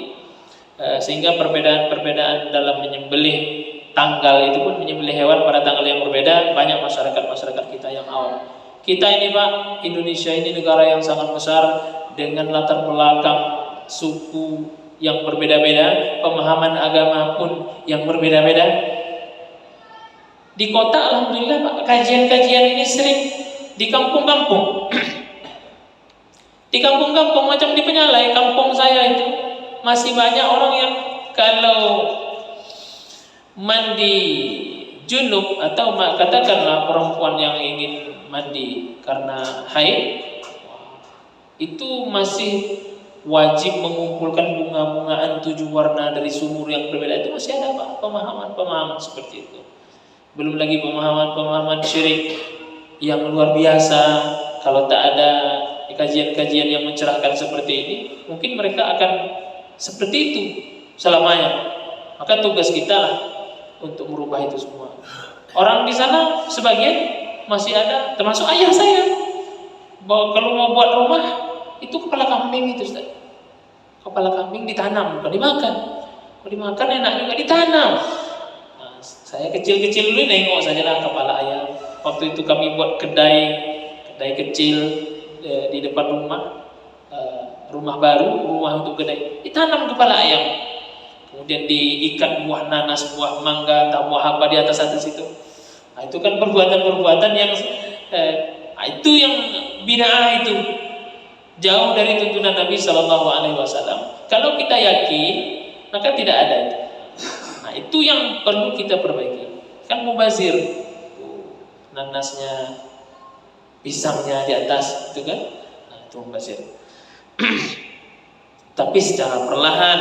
sehingga perbedaan-perbedaan dalam menyembelih tanggal itu pun menyembelih hewan pada tanggal yang berbeda. Banyak masyarakat kita yang awam. Kita ini Pak, Indonesia ini negara yang sangat besar dengan latar belakang suku yang berbeda-beda, pemahaman agama pun yang berbeda-beda. Di kota alhamdulillah Pak, kajian-kajian ini sering. Di kampung-kampung di kampung-kampung macam di Penyalai, kampung saya itu masih banyak orang yang kalau mandi junub atau katakanlah perempuan yang ingin mandi karena haid, itu masih wajib mengumpulkan bunga-bungaan 7 warna dari sumur yang berbeda. Itu masih ada Pak, pemahaman seperti itu. Belum lagi pemahaman syirik yang luar biasa. Kalau tak ada kajian-kajian yang mencerahkan seperti ini, mungkin mereka akan seperti itu selamanya. Maka tugas kita lah untuk merubah itu semua. Orang di sana sebagian masih ada, termasuk ayah saya, kalau mau buat rumah itu kepala kambing itu Ustaz. Kepala kambing ditanam, bukan dimakan. Kalau dimakan enak juga ditanam. Nah, saya kecil-kecil dulu nengok sajalah kepala ayam. Waktu itu kami buat kedai kecil di depan rumah baru, rumah untuk kedai, ditanam kepala ayam. Kemudian diikat buah nanas, buah mangga, atau buah apa di atas itu. Nah, itu kan perbuatan-perbuatan yang itu yang bid'ah, itu jauh dari tuntunan Nabi Sallallahu Alaihi Wasallam. Kalau kita yakin, maka tidak ada itu. Nah, itu yang perlu kita perbaiki. Kan mubazir, nanasnya, pisangnya di atas, itu kan, nah, itu mubazir. Tapi secara perlahan,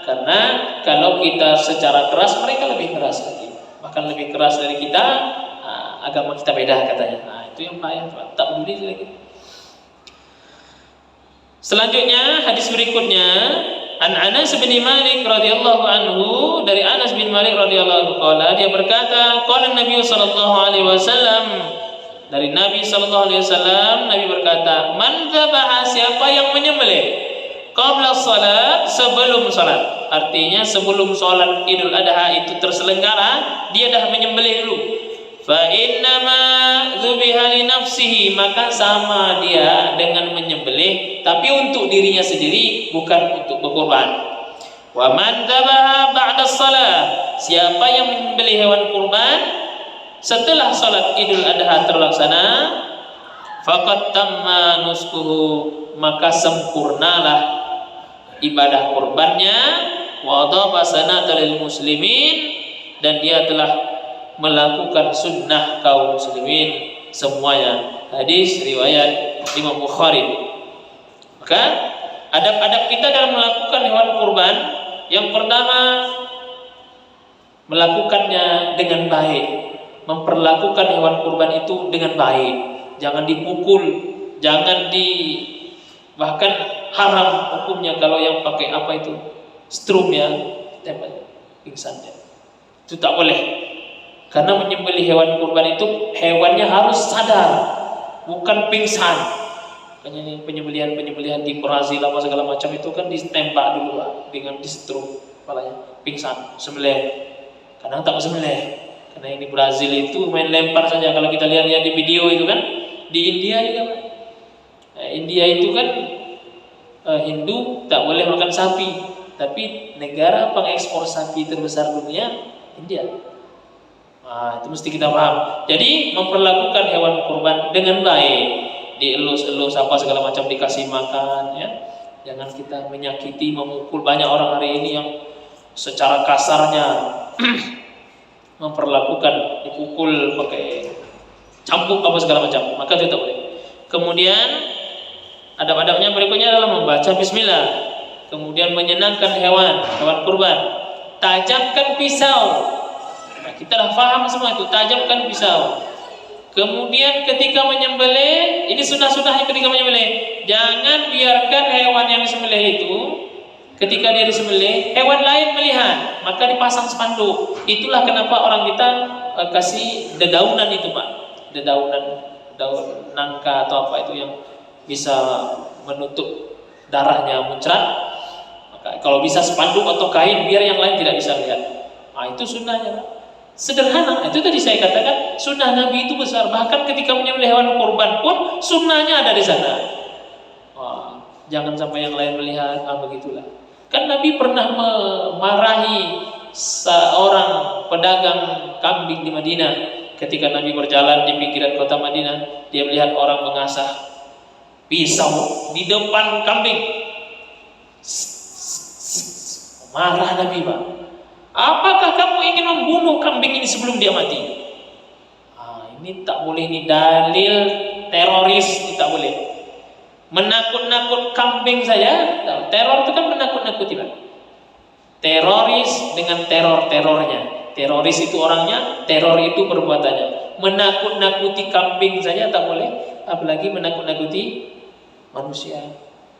karena kalau kita secara keras, mereka lebih keras lagi, bahkan lebih keras dari kita. Agama kita beda katanya. Nah, itu yang payah, tak peduli lagi. Selanjutnya hadis berikutnya, An Anas bin Malik radhiyallahu anhu, dari Anas bin Malik radhiyallahu anhu, dia berkata, qala Nabi sallallahu alaihi wasallam, dari Nabi sallallahu alaihi wasallam, Nabi berkata, man dzabaha, siapa yang menyembelih qabla salat, sebelum salat. Artinya sebelum salat Idul Adha itu terselenggara, dia dah menyembelih dulu. Fa innama dzubiha li nafsihi, maka sama dia dengan menyembelih tapi untuk dirinya sendiri, bukan untuk berkorban. Wa man dzabaha ba'da shalah, siapa yang menyembelih hewan kurban setelah salat Idul Adha terlaksana, faqad tamma nuskuhu, maka sempurnalah ibadah kurbannya, wa dhaba sanatal muslimin, dan dia telah melakukan sunnah kaum muslimin semuanya. Hadis riwayat Imam Bukhari. Maka adab-adab kita dalam melakukan hewan kurban, yang pertama, melakukannya dengan baik, memperlakukan hewan kurban itu dengan baik. Jangan dipukul, jangan bahkan haram hukumnya kalau yang pakai apa itu, strum ya, tembak pingsannya, itu tak boleh. Karena menyembelih hewan kurban itu hewannya harus sadar, bukan pingsan. Makanya penyembelihan di Brazil apa segala macam itu kan ditembak dulu Pak, dengan distrum kepalanya, pingsan, sembelih. Kadang tak sembelih, karena ini Brazil itu main lempar saja. Kalau kita lihat di video itu kan, di India juga Pak. Nah, India itu kan Hindu tak boleh makan sapi, tapi negara pengekspor sapi terbesar dunia India. Nah, itu mesti kita paham. Jadi memperlakukan hewan kurban dengan baik, dielus-elus apa segala macam, dikasih makan ya. Jangan kita menyakiti, memukul. Banyak orang hari ini yang secara kasarnya memperlakukan, dipukul pakai cambuk apa segala macam, maka itu tak boleh. Kemudian adab-adabnya berikutnya adalah membaca bismillah, kemudian menyenangkan hewan kurban, tajamkan pisau. Nah, kita dah faham semua itu, tajamkan pisau. Kemudian ketika menyembelih, ini sunnah-sunnahnya ketika menyembelih, jangan biarkan hewan yang disembelih itu, ketika dia disembelih, hewan lain melihat, maka dipasang spanduk. Itulah kenapa orang kita kasih dedaunan itu Pak, daun nangka atau apa itu yang bisa menutup darahnya muncrat. Maka kalau bisa spanduk atau kain, biar yang lain tidak bisa lihat. Nah, itu sunnahnya Pak. Sederhana. Itu tadi saya katakan sunnah Nabi itu besar. Bahkan ketika menyembelih hewan kurban pun sunnahnya ada di sana. Wah, jangan sampai yang lain melihat begitulah. Kan Nabi pernah memarahi seorang pedagang kambing di Madinah. Ketika Nabi berjalan di pinggiran kota Madinah, dia melihat orang mengasah pisau di depan kambing. Marah Nabi, Pak. Apakah kamu ingin membunuh kambing ini sebelum dia mati? Ini tak boleh, ini dalil teroris, ini tak boleh. Menakut-nakut kambing saja. Teror itu kan menakut-nakuti, Pak. Teroris dengan teror-terornya. Teroris itu orangnya, teror itu perbuatannya. Menakut-nakuti kambing saja tak boleh, apalagi menakut-nakuti manusia.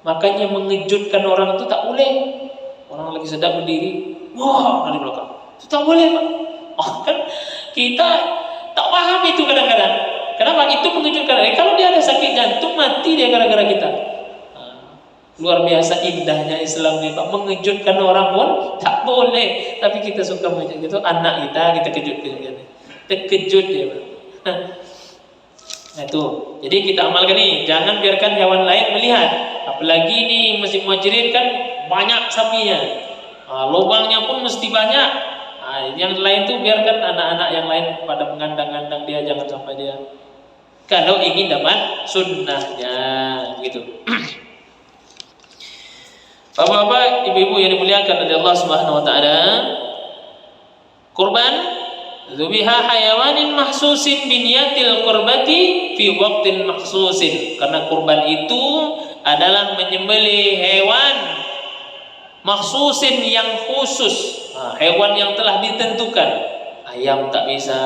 Makanya mengejutkan orang itu tak boleh. Orang lagi sedang berdiri, wah, dari belakang. Itu tak boleh, Pak. Kan kita tak paham itu kadang-kadang. Kenapa? Itu mengejutkan. Kalau dia ada sakit jantung, mati dia gara-gara kita. Luar biasa indahnya Islam ini, Pak. Mengejutkan orang pun tak boleh. Tapi kita suka mengejutkan itu anak kita kejut-kejutkan. Terkejut dia, Pak. Nah itu. Jadi kita amalkan nih, jangan biarkan hewan lain melihat. Apalagi ini Masjid Muhajirin kan banyak sapinya. Lubangnya pun mesti banyak. Yang lain tuh biarkan anak-anak yang lain pada mengandang-andang dia, jangan sampai dia. Kalau ingin dapat sunnahnya, gitu. Bapak-bapak, ibu-ibu yang dimuliakan oleh Allah Subhanahu wa taala, kurban dzubiha hayawanin mahsusin biniyatil qurbati fi waqtin mahsusin. Karena kurban itu adalah menyembelih hewan mahsusin yang khusus, hewan yang telah ditentukan. Ayam tak bisa,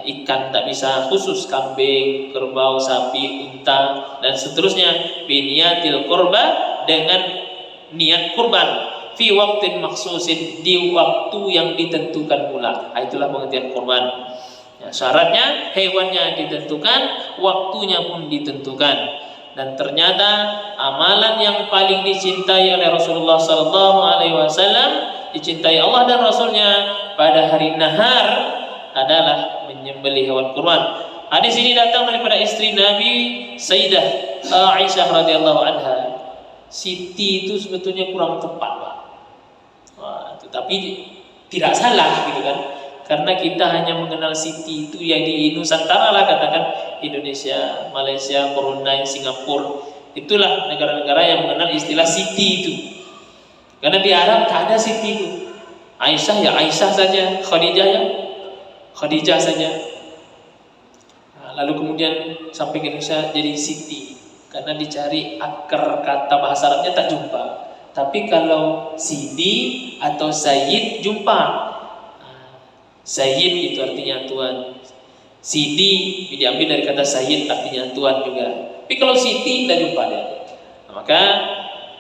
ikan tak bisa, khusus kambing, kerbau, sapi, unta dan seterusnya. Biniyatil qurba, dengan niat kurban, fi waqtin maksusin, di waktu yang ditentukan pula. Itulah pengertian kurban. Ya, syaratnya hewannya ditentukan, waktunya pun ditentukan. Dan ternyata amalan yang paling dicintai oleh Rasulullah SAW, dicintai Allah dan Rasulnya pada hari nahar adalah menyembelih hewan kurban. Hadis ini datang daripada istri Nabi Sayyidah Aisyah radhiyallahu anha. Siti itu sebetulnya kurang tepat, Pak. Tetapi tidak salah gitu kan. Karena kita hanya mengenal Siti itu yang di Nusantara lah, katakan Indonesia, Malaysia, Brunei, Singapura. Itulah negara-negara yang mengenal istilah Siti itu. Karena di Arab tak ada Siti itu. Aisyah ya Aisyah saja, Khadijah ya Khadijah saja. Lalu kemudian sampai ke Indonesia jadi Siti. Karena dicari akar kata bahasa Arabnya tak jumpa. Tapi kalau Sidi atau Sayyid jumpa. Sayyid itu artinya tuan. Sidi diambil dari kata Sayyid, artinya tuan juga. Tapi kalau Siti tidak jumpa dia. Maka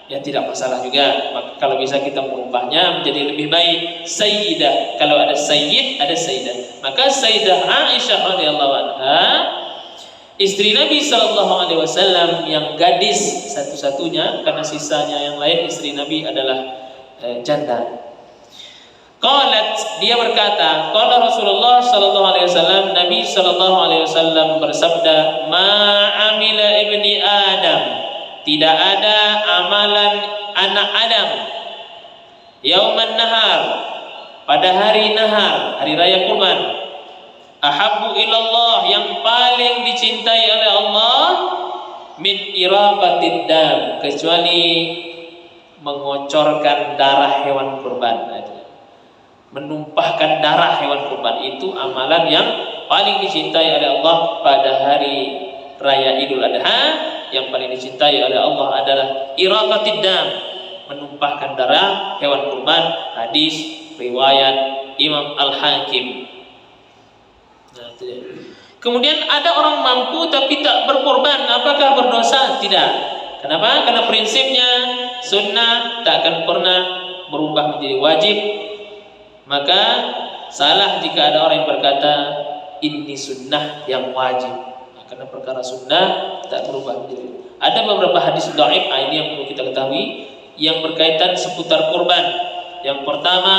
ya tidak masalah juga. Maka kalau bisa kita merubahnya menjadi lebih baik Sayyidah. Kalau ada Sayyid, ada Sayyidah. Maka Sayyidah Aisyah radhiyallahu anha, istri Nabi SAW yang gadis satu-satunya, karena sisanya yang lain istri Nabi adalah janda. Qalat, dia berkata, qala Rasulullah SAW, Nabi SAW bersabda, ma amila ibni Adam, tidak ada amalan anak Adam, yauman nahar, pada hari nahar, hari raya kurban, ahabbu ilallah, yang paling dicintai oleh Allah, min irabatid dam, kecuali mengocorkan darah hewan kurban. Menumpahkan darah hewan kurban itu amalan yang paling dicintai oleh Allah pada hari raya Idul Adha. Yang paling dicintai oleh Allah adalah irabatid dam, menumpahkan darah hewan kurban. Hadis riwayat Imam Al-Hakim. Kemudian ada orang mampu tapi tak berkorban, apakah berdosa? Tidak. Kenapa? Karena prinsipnya sunnah tak akan pernah berubah menjadi wajib. Maka salah jika ada orang yang berkata ini sunnah yang wajib. Karena perkara sunnah tak berubah menjadi. Ada beberapa hadis dhaif, ini yang perlu kita ketahui, yang berkaitan seputar kurban. Yang pertama,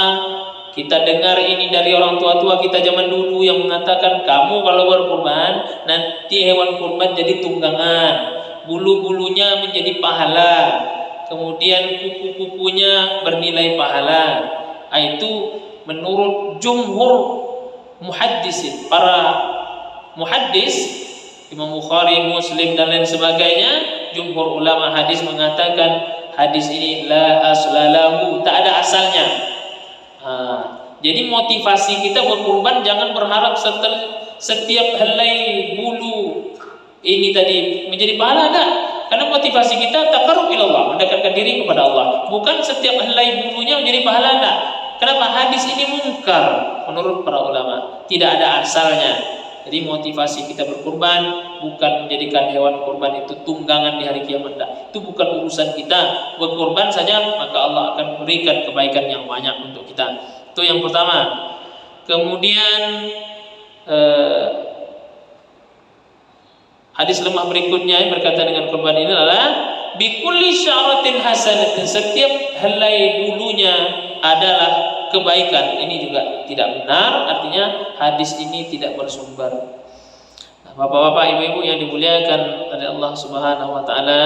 Kita dengar ini dari orang tua-tua kita zaman dulu yang mengatakan kamu kalau berkurban nanti hewan kurban jadi tunggangan, bulu-bulunya menjadi pahala, kemudian kuku-kukunya bernilai pahala. Itu menurut jumhur muhaddisin, para muhaddis, Imam Bukhari, Muslim dan lain sebagainya, jumhur ulama hadis mengatakan hadis ini la aslalahu, tak ada asalnya. Jadi motivasi kita berkurban jangan berharap setiap helai bulu ini tadi menjadi pahala, enggak. Karena motivasi kita taqarrub ila Allah, mendekatkan diri kepada Allah. Bukan setiap helai bulunya menjadi pahala, enggak. Kenapa? Hadis ini mungkar menurut para ulama, tidak ada asalnya. Jadi motivasi kita berkurban bukan menjadikan hewan kurban itu tunggangan di hari kiamat. Itu bukan urusan kita. Berkurban saja maka Allah akan memberikan kebaikan yang banyak untuk kita. Itu yang pertama. Kemudian hadis lemah berikutnya berkata dengan kurban ini adalah bikulli sya'ratin hasanatin, setiap helai bulunya adalah kebaikan. Ini juga tidak benar, artinya hadis ini tidak bersumber. Nah, bapak-bapak, ibu-ibu yang dimuliakan oleh Allah Subhanahu wa taala,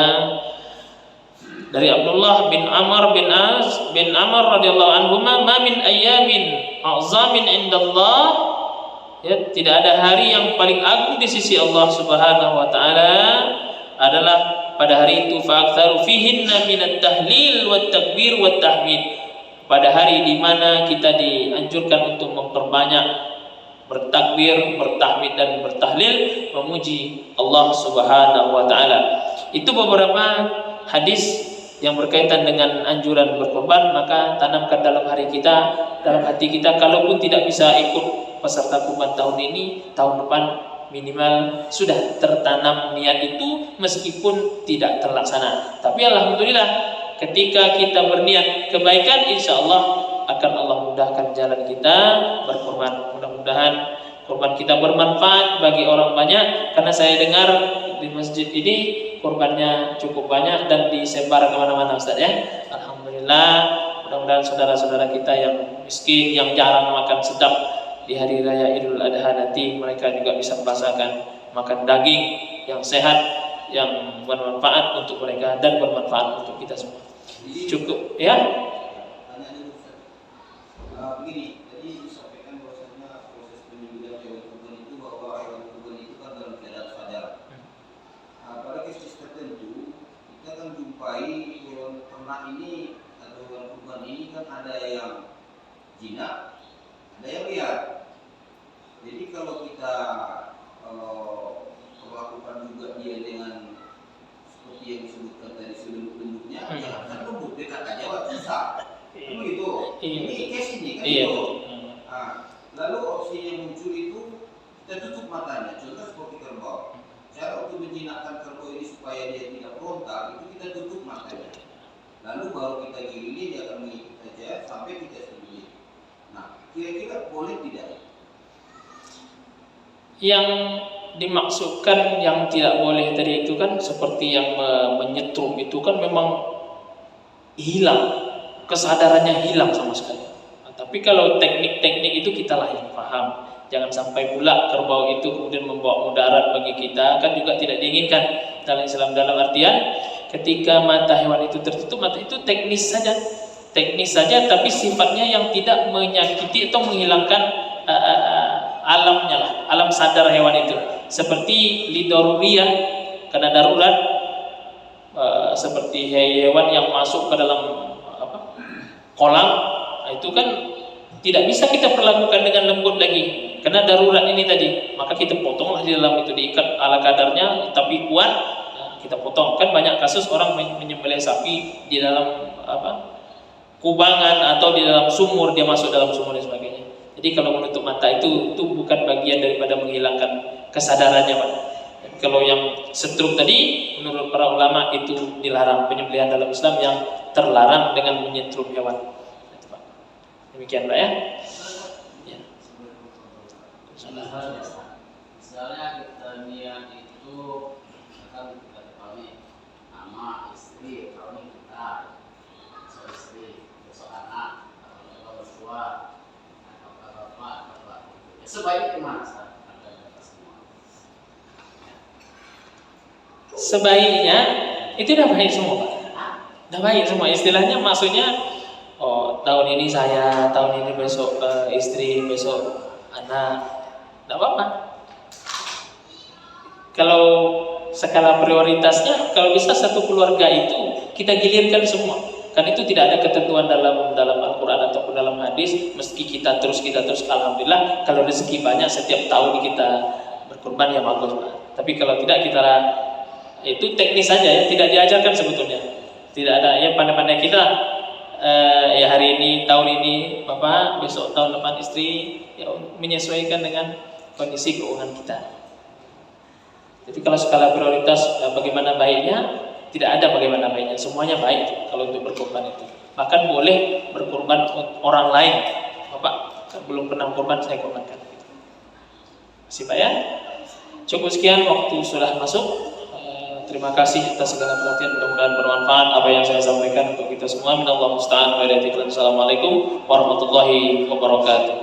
dari Abdullah bin Amr bin Az bin Amr radhiyallahu anhuma, ma min ayyamin a'zamin indallah, ya, tidak ada hari yang paling agung di sisi Allah Subhanahu wa taala adalah pada hari itu fa'aktsaru fihinna minat tahlil wat takbir wat tahmid. Pada hari di mana kita dianjurkan untuk memperbanyak bertakbir, bertahmid dan bertahlil, memuji Allah Subhanahu wa taala. Itu beberapa hadis yang berkaitan dengan anjuran berkorban. Maka tanamkan dalam hati kita, kalaupun tidak bisa ikut peserta kurban tahun ini, tahun depan minimal sudah tertanam niat itu meskipun tidak terlaksana. Tapi alhamdulillah, ketika kita berniat kebaikan, insya Allah akan Allah mudahkan jalan kita berkorban. Mudah-mudahan korban kita bermanfaat bagi orang banyak, karena saya dengar di masjid ini korbannya cukup banyak dan disebar kemana-mana, Ustaz, ya. Alhamdulillah. Mudah-mudahan saudara-saudara kita yang miskin, yang jarang makan sedap di hari raya Idul Adha nanti, mereka juga bisa merasakan makan daging yang sehat, yang bermanfaat untuk mereka dan bermanfaat untuk kita semua. Cukup, ya? Begini, tadi disampaikan bahwasanya proses penyembelihan hewan kurban itu, bahwa hewan kurban itu kan dalam keadaan sadar. Pada kasus tertentu kita akan jumpai hewan ternak ini atau hewan kurban ini kan ada yang jinak, ada yang liar. Jadi kalau kita perlakukan juga dia dengan seperti yang disebutkan tadi selembut-lembutnya, jangan kan lembut, dekat aja wah susah. Begitu. Ini case ini kan itu. Nah, lalu opsi yang muncul itu kita tutup matanya, contoh seperti kerbau. Cara untuk menjinakkan kerbau ini supaya dia tidak frontal itu kita tutup matanya. Lalu baru kita giring, dia akan mengikut saja sampai kita sembelih. Nah, kira-kira boleh tidak? Yang dimaksudkan yang tidak boleh tadi itu kan seperti yang menyetrum itu kan memang hilang, kesadarannya hilang sama sekali. Nah, tapi kalau teknik-teknik itu kita lah yang paham. Jangan sampai pula kerbau itu kemudian membawa mudarat bagi kita, kan juga tidak diinginkan dalam Islam. Dalam artian ketika mata hewan itu tertutup, mata itu teknis saja, tapi sifatnya yang tidak menyakiti atau menghilangkan alamnya lah, alam sadar hewan itu. Seperti lidaruriyah, karena darurat, seperti hewan yang masuk ke dalam kolam, itu kan tidak bisa kita perlakukan dengan lembut lagi karena darurat ini tadi. Maka kita potonglah di dalam itu, diikat ala kadarnya tapi kuat, kita potong. Kan banyak kasus orang menyembelih sapi di dalam kubangan atau di dalam sumur, dia masuk dalam sumur dan sebagainya. Jadi kalau menutup mata itu bukan bagian daripada menghilangkan kesadarannya, Pak. Dan kalau yang setrum tadi, menurut para ulama itu dilarang, penyembelihan dalam Islam yang terlarang dengan menyetrum hewan. Demikian, Pak, ya. Ya. Misalnya kita niat itu akan kita pamit nama istri, kalau kita istri, besok anak, atau mertua. Mama dapat. Ya, sebaiknya gimana Ustaz? Harga semua. Sebaiknya itu udah baik semua, Pak. Udah baik semua. Istilahnya maksudnya, oh tahun ini saya, tahun ini besok istri, besok anak. Tidak apa-apa. Kalau skala prioritasnya, kalau bisa satu keluarga itu kita gilirkan semua. Karena itu tidak ada ketentuan dalam Al-Quran ataupun dalam hadis. Meski kita terus, alhamdulillah. Kalau rezeki banyak, setiap tahun kita berkorban ya bagus, Pak. Tapi kalau tidak, kita itu teknis saja ya, tidak diajarkan sebetulnya. Tidak ada ya, pandai-pandai kita. Ya hari ini, tahun ini Bapak, besok tahun depan istri, ya menyesuaikan dengan kondisi keuangan kita. Jadi kalau skala prioritas bagaimana baiknya, tidak ada bagaimana baiknya, semuanya baik kalau untuk berkorban itu. Bahkan boleh berkorban orang lain. Bapak belum pernah korban, saya korbankan. Masih Pak ya? Cukup sekian, waktu sudah masuk. Terima kasih atas segala perhatian, mudah-mudahan bermanfaat apa yang saya sampaikan untuk kita semua. Minallah musta'an wa ilaihil. Assalamualaikum warahmatullahi wabarakatuh.